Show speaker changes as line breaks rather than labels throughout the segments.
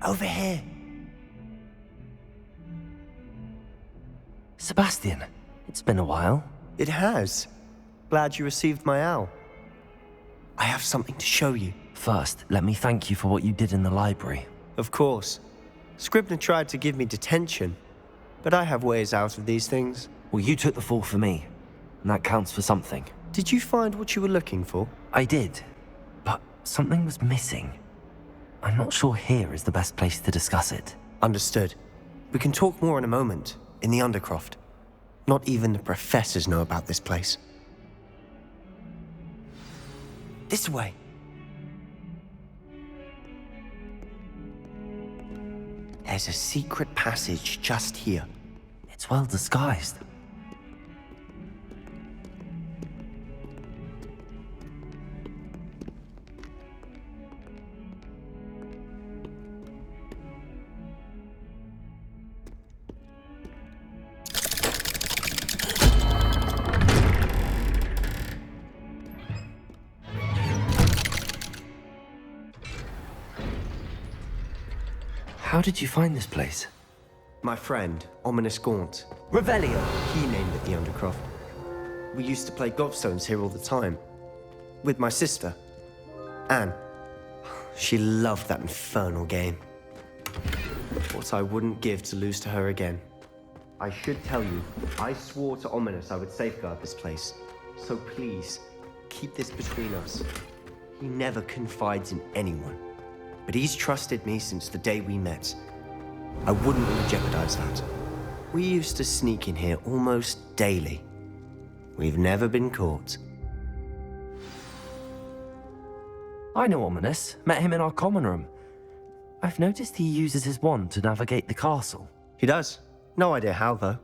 Over here.
Sebastian, it's been a while.
It has. Glad you received my owl. I have something to show you.
First, let me thank you for what you did in the library.
Of course. Scribner tried to give me detention, but I have ways out of these things.
Well, you took the fall for me, and that counts for something.
Did you find what you were looking for?
I did, but something was missing. I'm not sure here is the best place to discuss it.
Understood. We can talk more in a moment, in the Undercroft. Not even the professors know about this place. This way. There's a secret passage just here.
It's well disguised. How did you find this place?
My friend, Ominous Gaunt.
Revelio!
He named it the Undercroft. We used to play gobstones here all the time. With my sister, Anne. She loved that infernal game. What I wouldn't give to lose to her again. I should tell you, I swore to Ominous I would safeguard this place. So please, keep this between us. He never confides in anyone. But he's trusted me since the day we met. I wouldn't want to jeopardize that. We used to sneak in here almost daily. We've never been caught.
I know Ominous. Met him in our common room. I've noticed he uses his wand to navigate the castle.
He does. No idea how, though.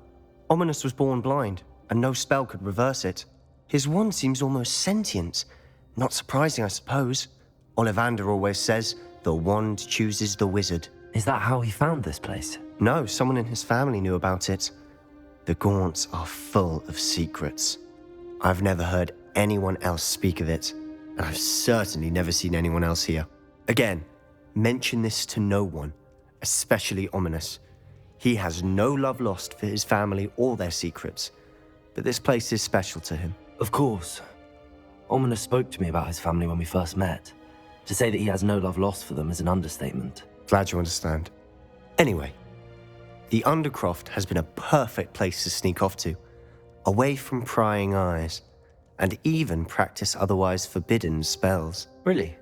Ominous was born blind, and no spell could reverse it. His wand seems almost sentient. Not surprising, I suppose. Ollivander always says, the wand chooses the wizard.
Is that how he found this place?
No, someone in his family knew about it. The Gaunts are full of secrets. I've never heard anyone else speak of it, and I've certainly never seen anyone else here. Again, mention this to no one, especially Ominous. He has no love lost for his family or their secrets, but this place is special to him.
Of course. Ominous spoke to me about his family when we first met. To say that he has no love lost for them is an understatement.
Glad you understand. Anyway, the Undercroft has been a perfect place to sneak off to, away from prying eyes, and even practice otherwise forbidden spells.
Really?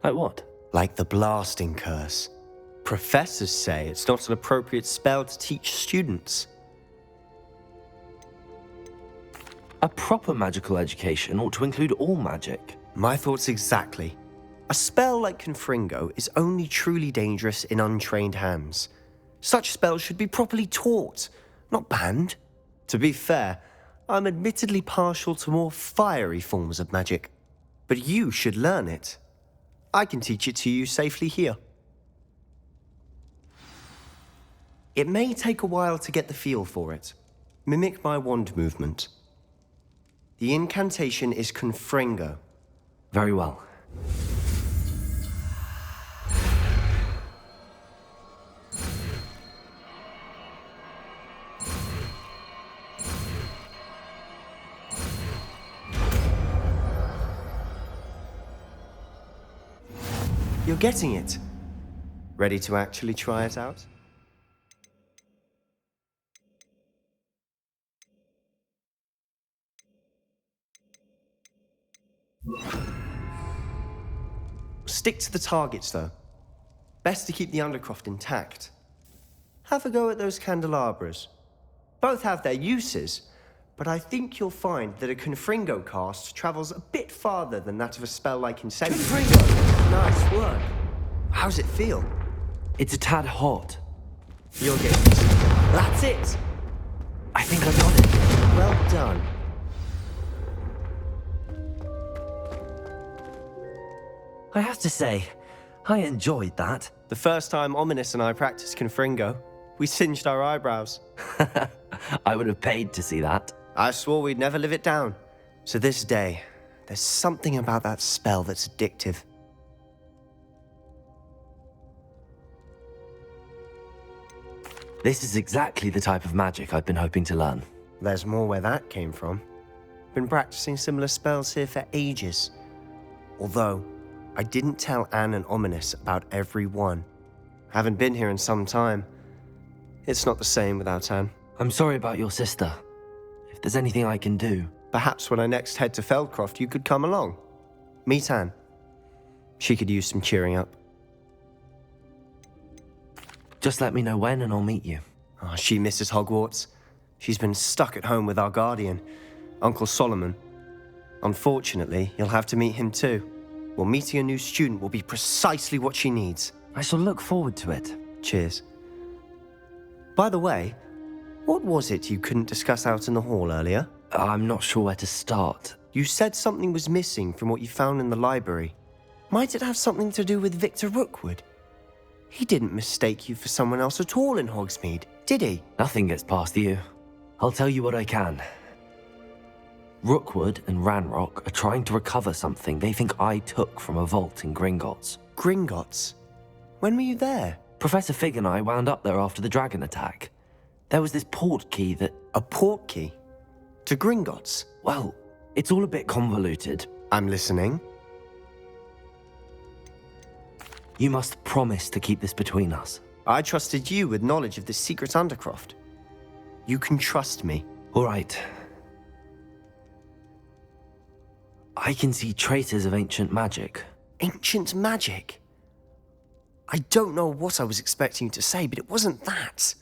Like what?
Like the blasting curse. Professors say it's not an appropriate spell to teach students.
A proper magical education ought to include all magic.
My thoughts exactly. A spell like Confringo is only truly dangerous in untrained hands. Such spells should be properly taught, not banned. To be fair, I'm admittedly partial to more fiery forms of magic. But you should learn it. I can teach it to you safely here. It may take a while to get the feel for it. Mimic my wand movement. The incantation is Confringo.
Very well.
You're getting it. Ready to actually try it out? Stick to the targets, though. Best to keep the Undercroft intact. Have a go at those candelabras. Both have their uses, but I think you'll find that a Confringo cast travels a bit farther than that of a spell like Incendiary. Confringo! Nice work. How's it feel?
It's a tad hot.
You're getting this. That's it!
I think I got it.
Well done.
I have to say, I enjoyed that.
The first time Ominous and I practiced Confringo, we singed our eyebrows.
I would have paid to see that.
I swore we'd never live it down. To this day, there's something about that spell that's addictive.
This is exactly the type of magic I've been hoping to learn.
There's more where that came from. Been practicing similar spells here for ages. Although, I didn't tell Anne and Ominous about every one. Haven't been here in some time. It's not the same without Anne.
I'm sorry about your sister. If there's anything I can do...
Perhaps when I next head to Feldcroft, you could come along. Meet Anne. She could use some cheering up.
Just let me know when and I'll meet you.
Oh, she misses Hogwarts. She's been stuck at home with our guardian, Uncle Solomon. Unfortunately, you'll have to meet him too. Well, meeting a new student will be precisely what she needs.
I shall look forward to it.
Cheers. By the way, what was it you couldn't discuss out in the hall earlier?
I'm not sure where to start.
You said something was missing from what you found in the library. Might it have something to do with Victor Rookwood? He didn't mistake you for someone else at all in Hogsmeade, did he?
Nothing gets past you. I'll tell you what I can. Rookwood and Ranrock are trying to recover something they think I took from a vault in Gringotts.
Gringotts? When were you there?
Professor Fig and I wound up there after the dragon attack. There was this port key that...
A port key? To Gringotts?
Well, it's all a bit convoluted.
I'm listening.
You must promise to keep this between us.
I trusted you with knowledge of this secret Undercroft. You can trust me.
All right. I can see traces of ancient magic.
Ancient magic? I don't know what I was expecting you to say, but it wasn't that.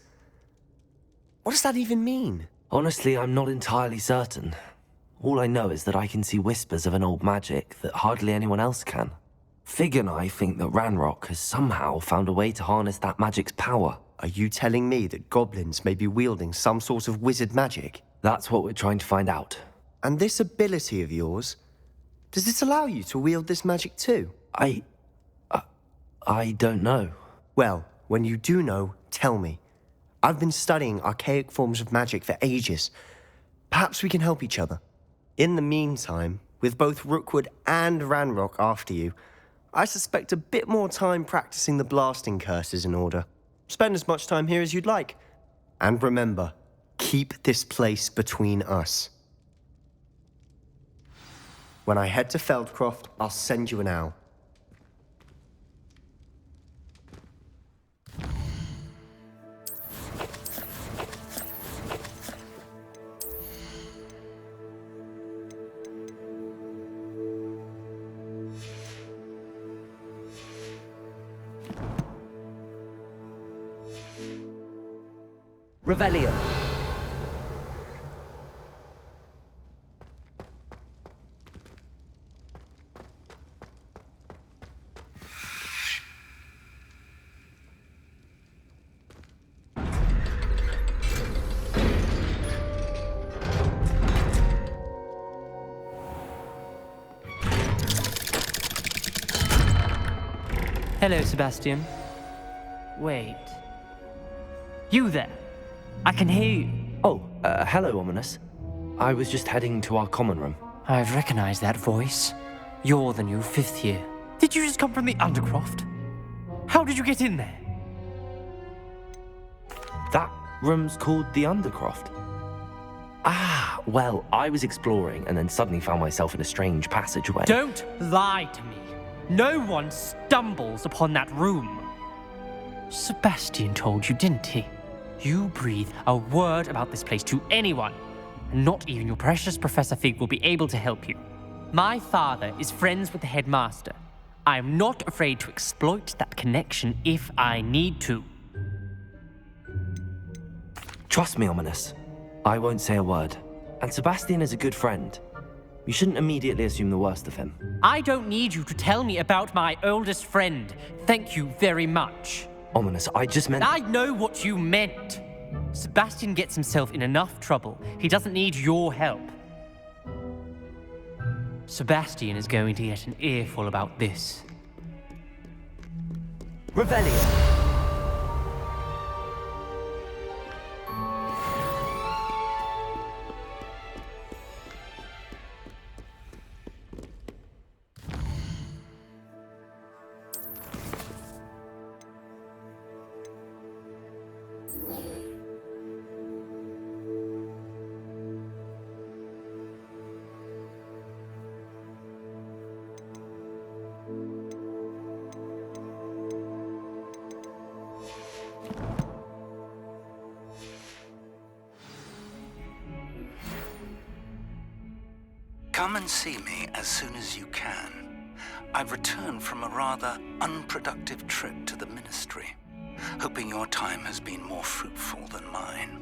What does that even mean?
Honestly, I'm not entirely certain. All I know is that I can see whispers of an old magic that hardly anyone else can. Fig and I think that Ranrock has somehow found a way to harness that magic's power.
Are you telling me that goblins may be wielding some sort of wizard magic?
That's what we're trying to find out.
And this ability of yours, does it allow you to wield this magic too?
I don't know.
Well, when you do know, tell me. I've been studying archaic forms of magic for ages. Perhaps we can help each other. In the meantime, with both Rookwood and Ranrock after you, I suspect a bit more time practicing the blasting curse is in order. Spend as much time here as you'd like. And remember, keep this place between us. When I head to Feldcroft, I'll send you an owl.
Revelio.
Hello, Sebastian. Wait. You there? I can hear you.
Oh, hello, Ominous. I was just heading to our common room.
I've recognized that voice. You're the new 5th year. Did you just come from the Undercroft? How did you get in there?
That room's called the Undercroft. Ah, well, I was exploring and then suddenly found myself in a strange passageway.
Don't lie to me. No one stumbles upon that room. Sebastian told you, didn't he? You breathe a word about this place to anyone, and not even your precious Professor Fig will be able to help you. My father is friends with the headmaster. I am not afraid to exploit that connection if I need to.
Trust me, Ominous. I won't say a word. And Sebastian is a good friend. You shouldn't immediately assume the worst of him.
I don't need you to tell me about my oldest friend. Thank you very much.
Ominous, I just meant...
I know what you meant. Sebastian gets himself in enough trouble. He doesn't need your help. Sebastian is going to get an earful about this.
Revelio.
Come and see me as soon as you can. I've returned from a rather unproductive trip to the Ministry, hoping your time has been more fruitful than mine.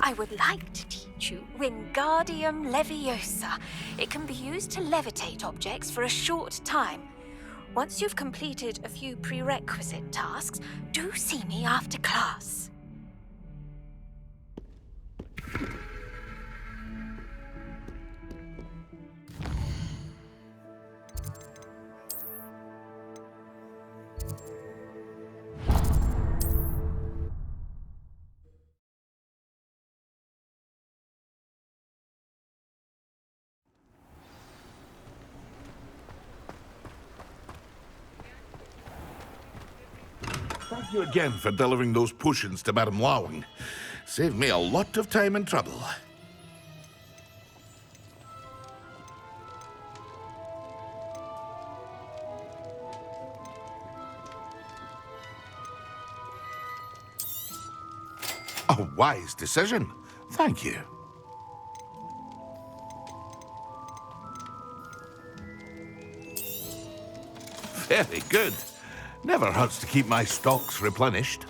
I would like to teach you Wingardium Leviosa. It can be used to levitate objects for a short time. Once you've completed a few prerequisite tasks, do see me after class.
Thank you again for delivering those potions to Madame Lawing. Saved me a lot of time and trouble. A wise decision. Thank you. Very good. Never hurts to keep my stocks replenished.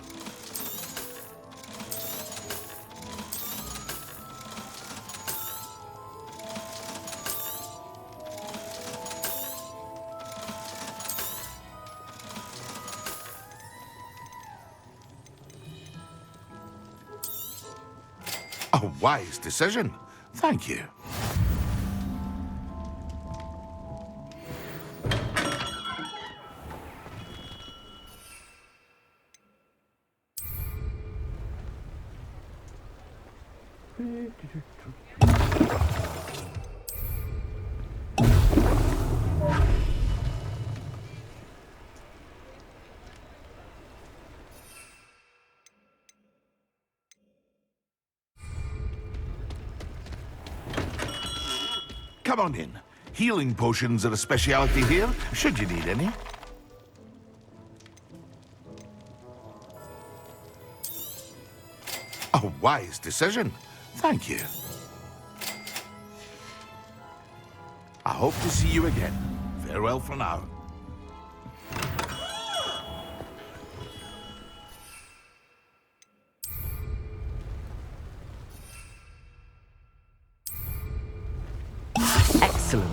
A wise decision. Thank you. Come on in. Healing potions are a speciality here, should you need any. A wise decision. Thank you. I hope to see you again. Farewell for now.
Excellent.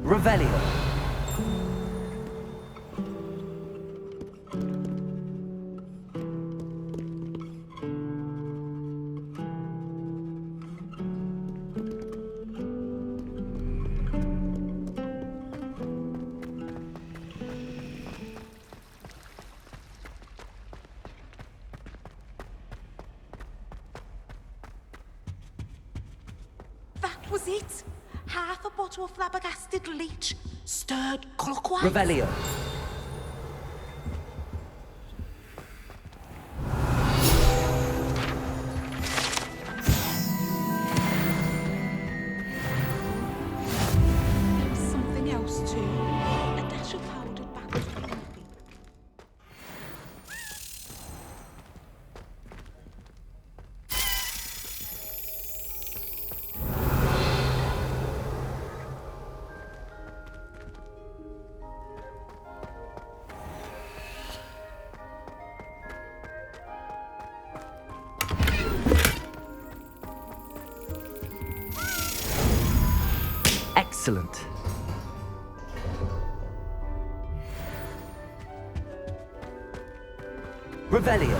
Revelio.
was it. Half a bottle of flabbergasted leech, stirred clockwise.
Revelio.
Something else too. A dash of powdered back.
Excellent. Revelio.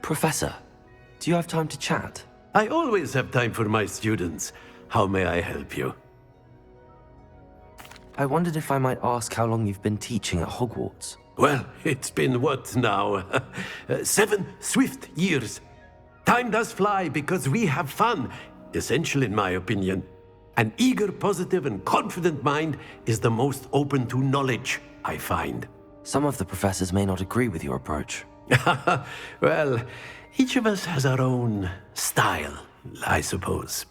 Professor, do you have time to chat?
I always have time for my students. How may I help you?
I wondered if I might ask how long you've been teaching at Hogwarts.
Well, it's been what now? 7 swift years. Time does fly because we have fun, essential in my opinion. An eager, positive, and confident mind is the most open to knowledge, I find.
Some of the professors may not agree with your approach.
Well, each of us has our own style, I suppose.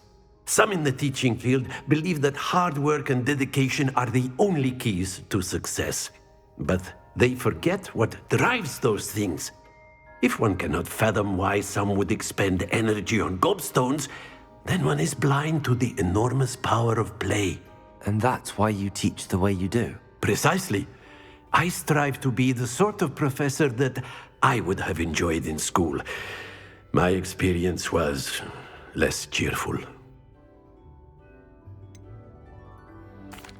Some in the teaching field believe that hard work and dedication are the only keys to success. But they forget what drives those things. If one cannot fathom why some would expend energy on gobstones, then one is blind to the enormous power of play.
And that's why you teach the way you do?
Precisely. I strive to be the sort of professor that I would have enjoyed in school. My experience was less cheerful.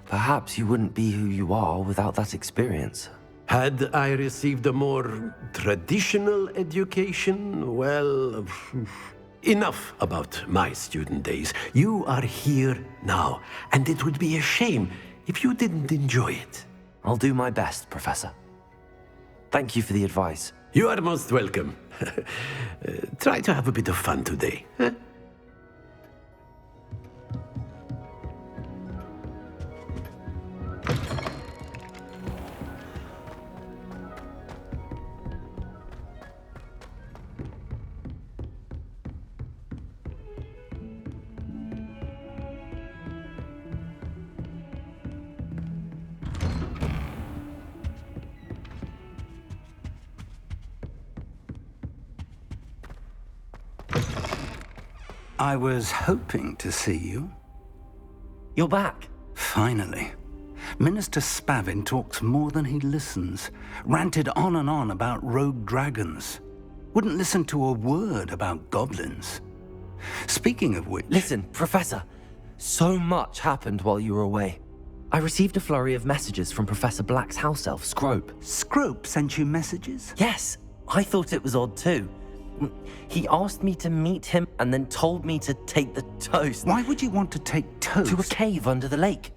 Perhaps you wouldn't be who you are without that experience.
Had I received a more traditional education, well, enough about my student days. You are here now, and it would be a shame if you didn't enjoy it.
I'll do my best, Professor. Thank you for the advice.
You are most welcome. Try to have a bit of fun today. Huh?
I was hoping to see you.
You're back.
Finally. Minister Spavin talks more than he listens. Ranted on and on about rogue dragons. Wouldn't listen to a word about goblins. Speaking of which...
Listen, Professor. So much happened while you were away. I received a flurry of messages from Professor Black's house elf, Scrope.
Scrope sent you messages?
Yes, I thought it was odd too. He asked me to meet him and then told me to take the toast.
Why would you want to take toast?
To a cave under the lake.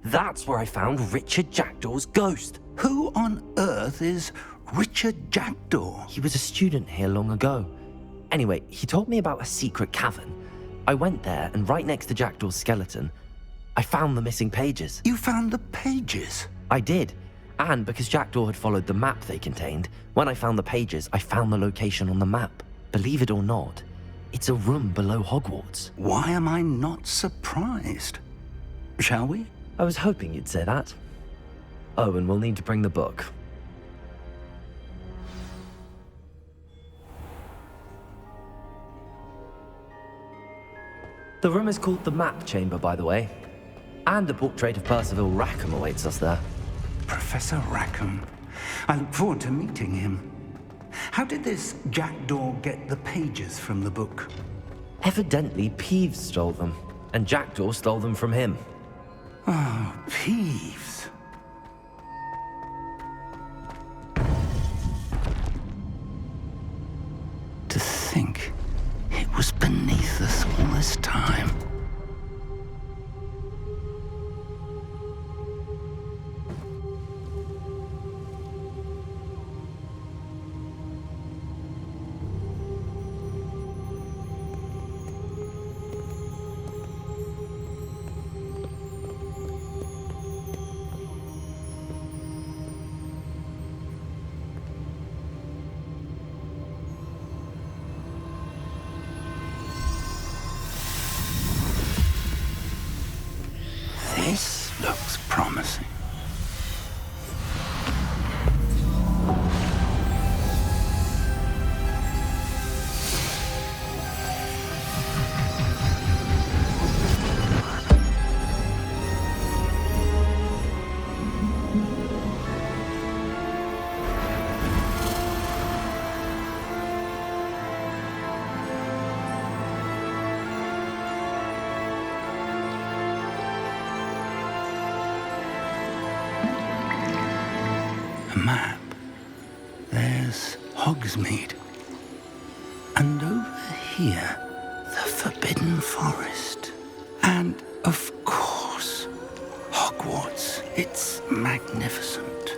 That's where I found Richard Jackdaw's ghost.
Who on earth is Richard Jackdaw?
He was a student here long ago. Anyway, he told me about a secret cavern. I went there, and right next to Jackdaw's skeleton, I found the missing pages.
You found the pages?
I did. And because Jackdaw had followed the map they contained, when I found the pages, I found the location on the map. believe it or not, it's a room below Hogwarts.
Why am I not surprised? Shall we?
I was hoping you'd say that. Oh, and we'll need to bring the book. The room is called the Map Chamber, by the way. And a portrait of Percival Rackham awaits us there.
Professor Rackham. I look forward to meeting him. How did this jackdaw get the pages from the book?
Evidently, Peeves stole them, and Jackdaw stole them from him.
Oh, Peeves. To think it was beneath us all this time. This looks promising. A map. There's Hogsmeade. And over here, the Forbidden Forest. And, of course, Hogwarts. It's magnificent.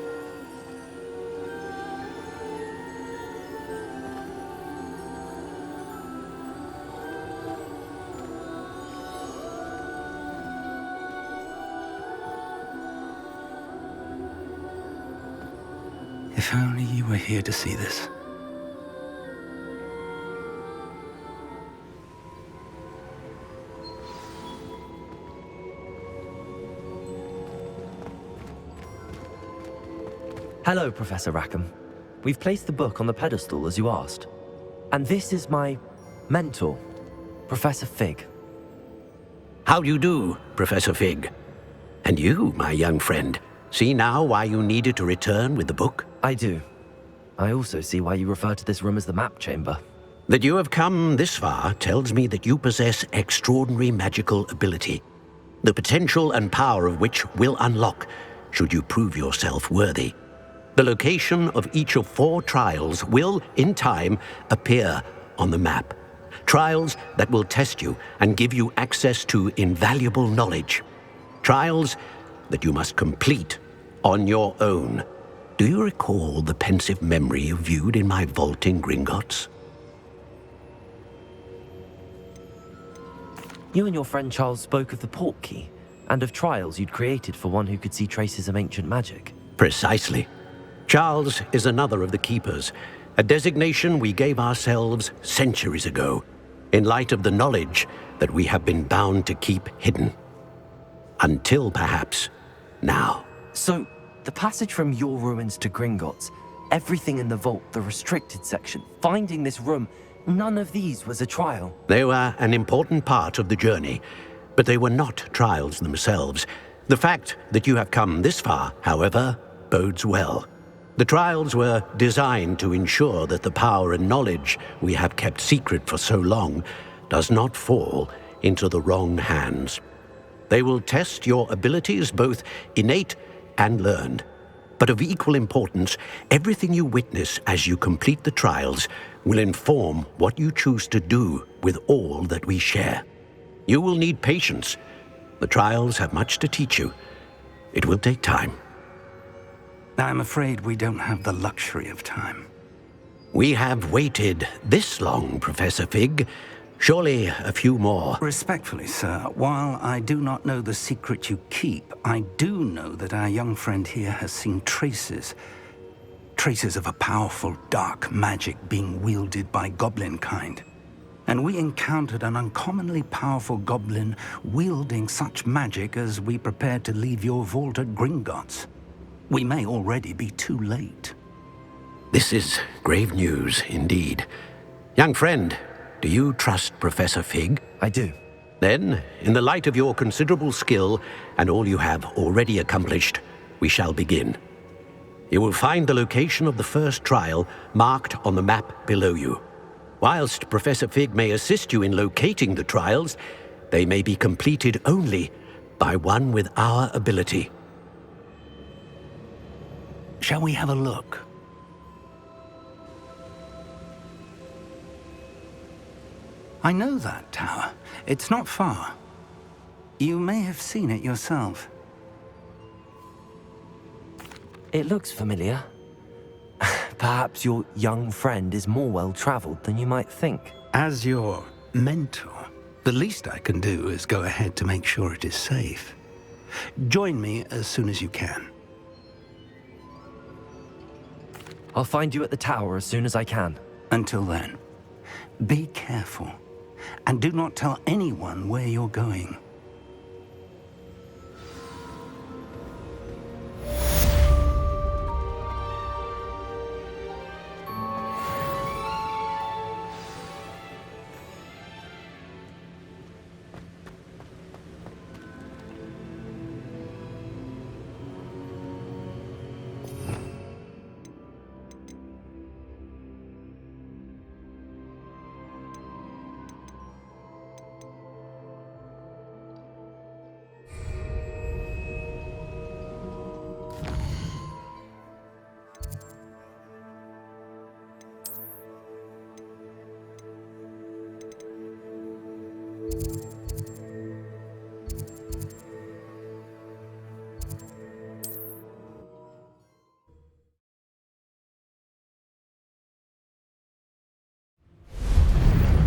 If only you were here to see this.
Hello, Professor Rackham. We've placed the book on the pedestal as you asked. And this is my mentor, Professor Fig.
How do you do, Professor Fig? And you, my young friend, see now why you needed to return with the book?
I do. I also see why you refer to this room as the Map Chamber.
That you have come this far tells me that you possess extraordinary magical ability, the potential and power of which will unlock should you prove yourself worthy. The location of each of 4 trials will, in time, appear on the map. Trials that will test you and give you access to invaluable knowledge. Trials that you must complete on your own. Do you recall the pensive memory you viewed in my vault in Gringotts?
You and your friend Charles spoke of the Portkey, and of trials you'd created for one who could see traces of ancient magic.
Precisely. Charles is another of the Keepers, a designation we gave ourselves centuries ago, in light of the knowledge that we have been bound to keep hidden. Until perhaps now.
So, the passage from your ruins to Gringotts, everything in the vault, the restricted section, finding this room, none of these was a trial.
They were an important part of the journey, but they were not trials themselves. The fact that you have come this far, however, bodes well. The trials were designed to ensure that the power and knowledge we have kept secret for so long does not fall into the wrong hands. They will test your abilities, both innate and learned. But of equal importance, everything you witness as you complete the trials will inform what you choose to do with all that we share. You will need patience. The trials have much to teach you. It will take time.
I'm afraid we don't have the luxury of time.
We have waited this long, Professor Fig. Surely a few more.
Respectfully, sir, while I do not know the secret you keep, I do know that our young friend here has seen traces. traces of a powerful dark magic being wielded by goblin kind. And we encountered an uncommonly powerful goblin wielding such magic as we prepared to leave your vault at Gringotts. We may already be too late.
This is grave news indeed. Young friend, do you trust Professor Fig?
I do.
Then, in the light of your considerable skill and all you have already accomplished, we shall begin. You will find the location of the first trial marked on the map below you. Whilst Professor Fig may assist you in locating the trials, they may be completed only by one with our ability.
Shall we have a look? I know that tower. It's not far. You may have seen it yourself.
It looks familiar. Perhaps your young friend is more well-traveled than you might think.
As your mentor, the least I can do is go ahead to make sure it is safe. Join me as soon as you can.
I'll find you at the tower as soon as I can.
Until then, be careful, and do not tell anyone where you're going.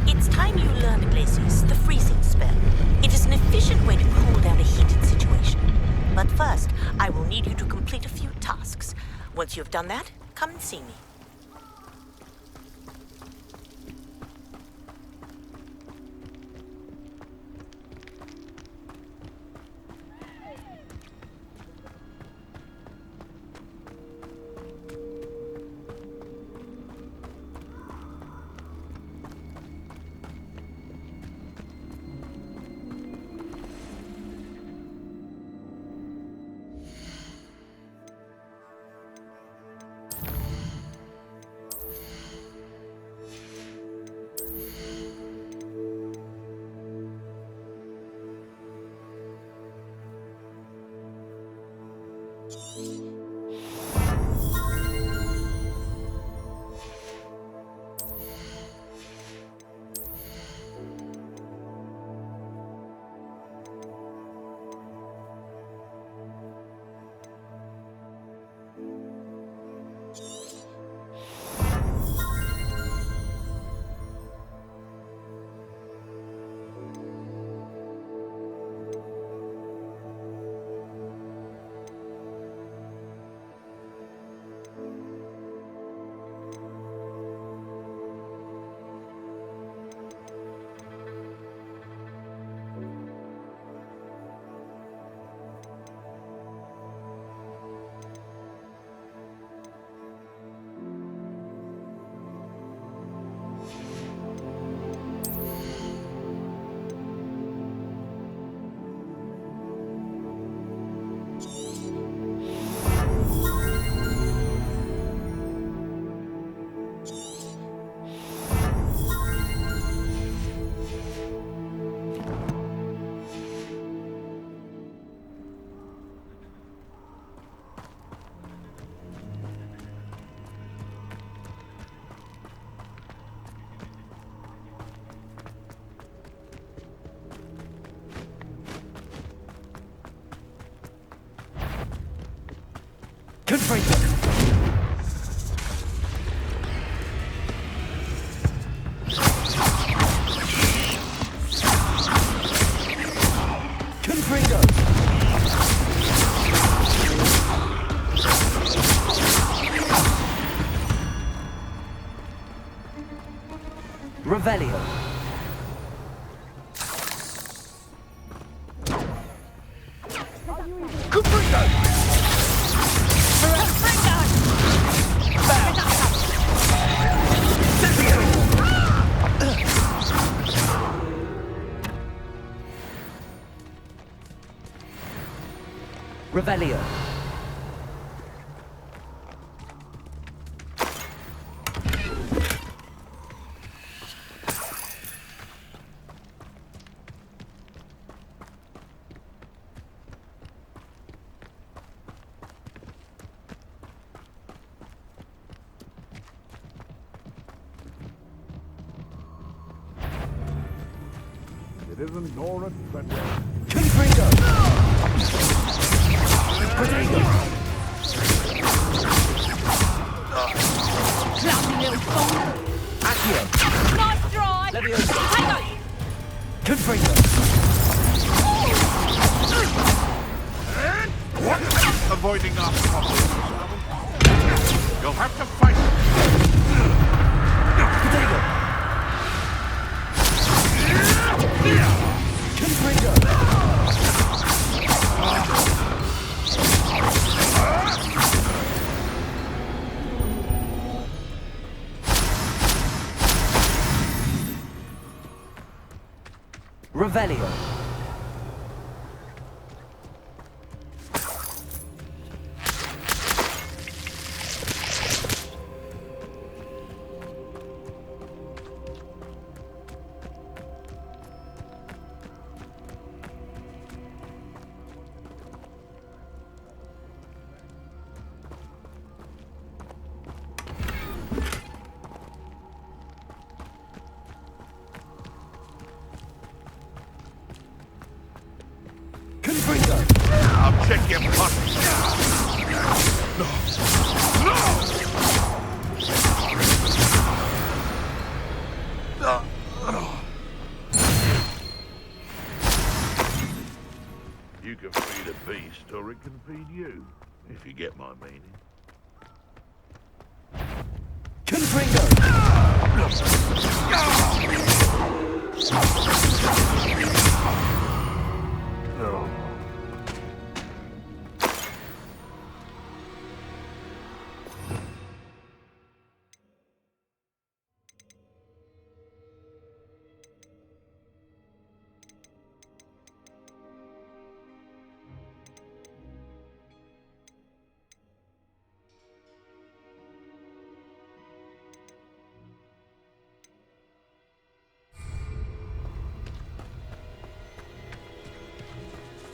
It's time you learned Glacius, the freezing spell. It is an efficient way to cool down a heated situation. But first, I will need you to complete a few tasks. Once you've done that, come and see me.
Confringo! Confringo! Revelio. Revelio.
It isn't Nora Treadwell.
Confringo. Protego.
Cloudy little fool!
Accio.
Nice try!
Leviosa.
Hey,
Confringo.
What? Avoiding our problems. You'll have to fight.
Protego. Confringo. Revelio. Confringo.
I'll check your pot. You can feed a beast, or it can feed you, if you get my meaning.
Confringo.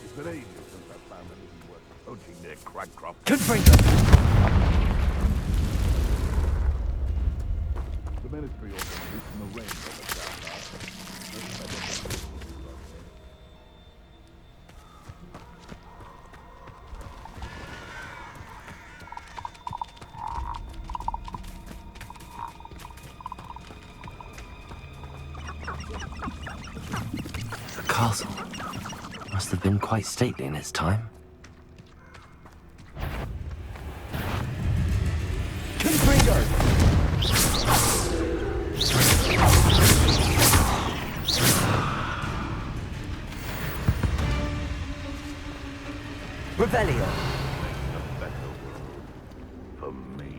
It's been ages since I found anything worth poaching near Cragcroft.
Confringo.
The Ministry also loosened the reins on the south.
The castle must have been quite stately in its time. Confringo. Revelio.
A better world for me.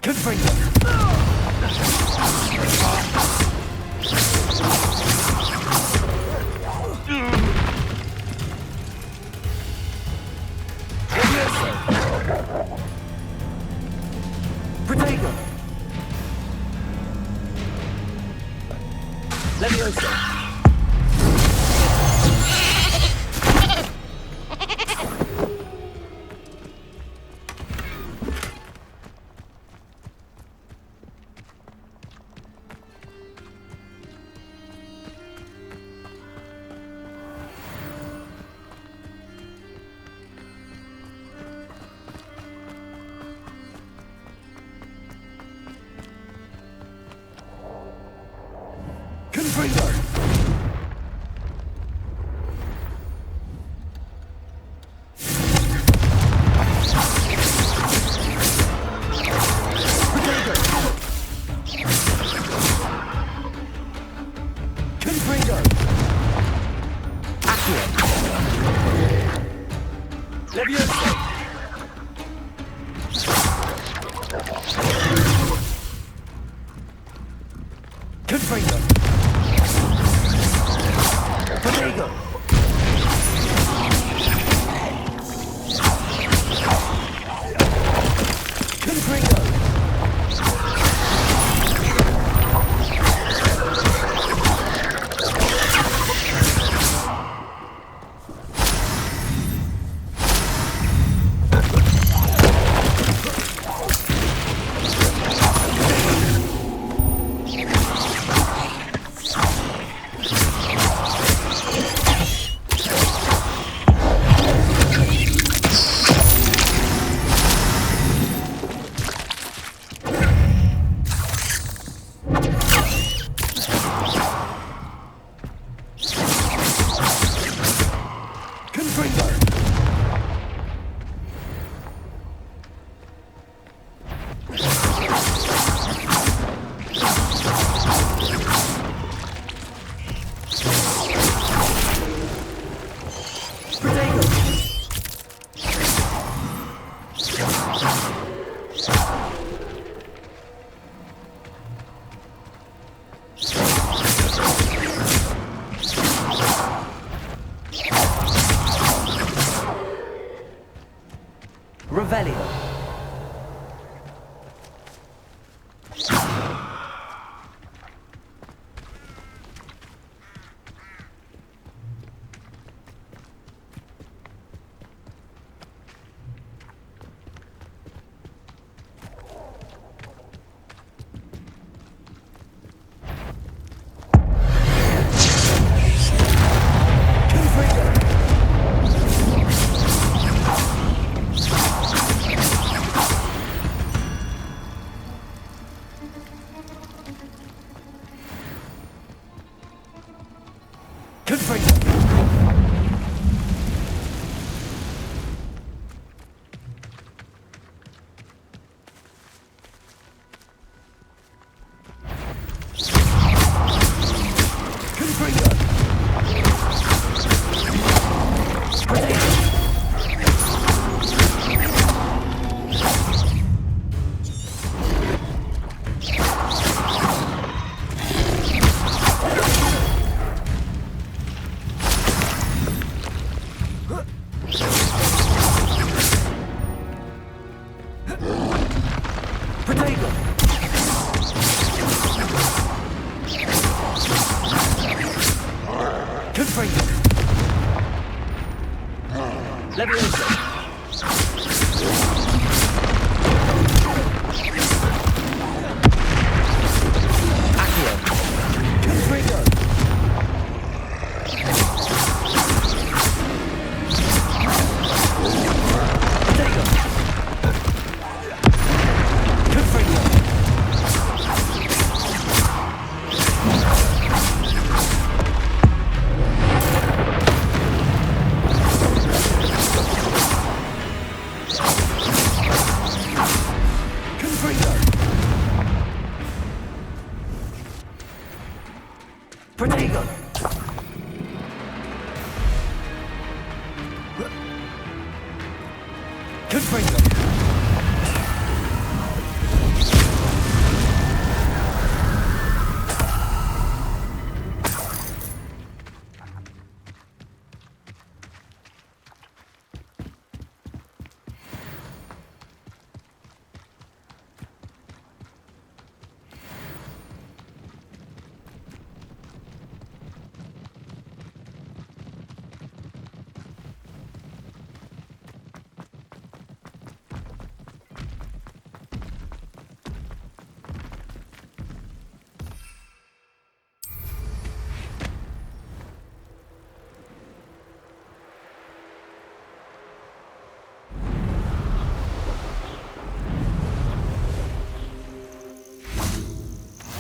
Confringo. Protego. Leviosa. Confringo. Confringo! Protego! Confringo! Revelio.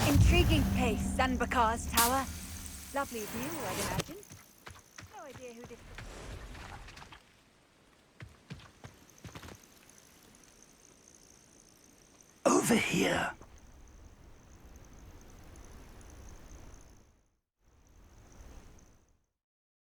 Intriguing place, Sanbakar's tower. Lovely view, I'd imagine. No idea who did.
Over here.